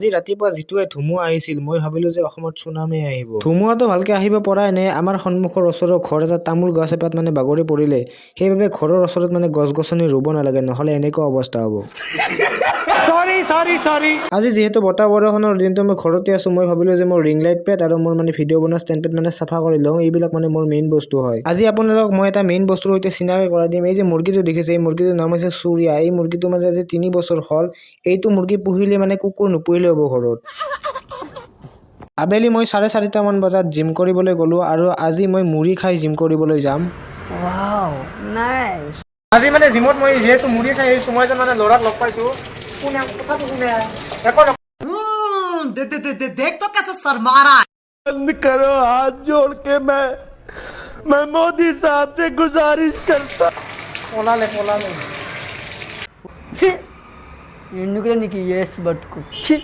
আজি ৰাতিপুৱা যিটোৱে ধুমুহা আহিছিল মই ভাবিলো যে অসমত চুনামি আহিব। ধুমুহাটো ভালকে আহিব পৰাই নাই আমাৰ সন্মুখৰ ওচৰৰ ঘৰ এটা তামোল গছ এপাত বাগৰি পৰিলে। সেইবাবে ঘৰৰ ওচৰত গছ-গছনি ৰুব নালাগে নহলে এনেকুৱা অৱস্থা হ'ব। সৰি। আজি যিহেতু বতাহ বৰষুণৰ দিনটো মই ঘৰতে আছো মই ভাবিলো যে মোৰ ৰিং লাইট পেড আৰু মোৰ ভিডিঅ' বনোৱা ষ্টেণ্ড পেড চাফা কৰি লওঁ। এইবিলাক মোৰ মেইন বস্তু হয়। আজি আপোনালোকক মই এটা মেইন বস্তুৰ সৈতে চিনাকি কৰাই দিম। এই যে মুৰ্গীটো দেখিছে এই মুৰ্গীটোৰ নাম হৈছে চুৰিয়া। এই মুৰ্গীটো আজি 3 বছৰ হ'ল। এইটো মুৰ্গী পুহিলে কুকুৰ নুপুহিলে হ'ব ঘৰত। আবেলি মই 4:30 মান বজাত জিম কৰিবলৈ গ'লো আৰু আজি মই মুড়ি খাই জিম কৰিবলৈ যাম। Wow nice. আজি জিমত মই যেহেতু মুড়ি খাই আহিছো মই ল'ৰাক লগ পাইছো। কোনে কথাটো শুনে একো देख तो कैसे शर्मा रहा है। बंद करो हाथ जोड़ के मैं मोदी साहब से गुजारिश करता। পলালে ছি ఎందుకు నీకు yes బట్టుకు ছি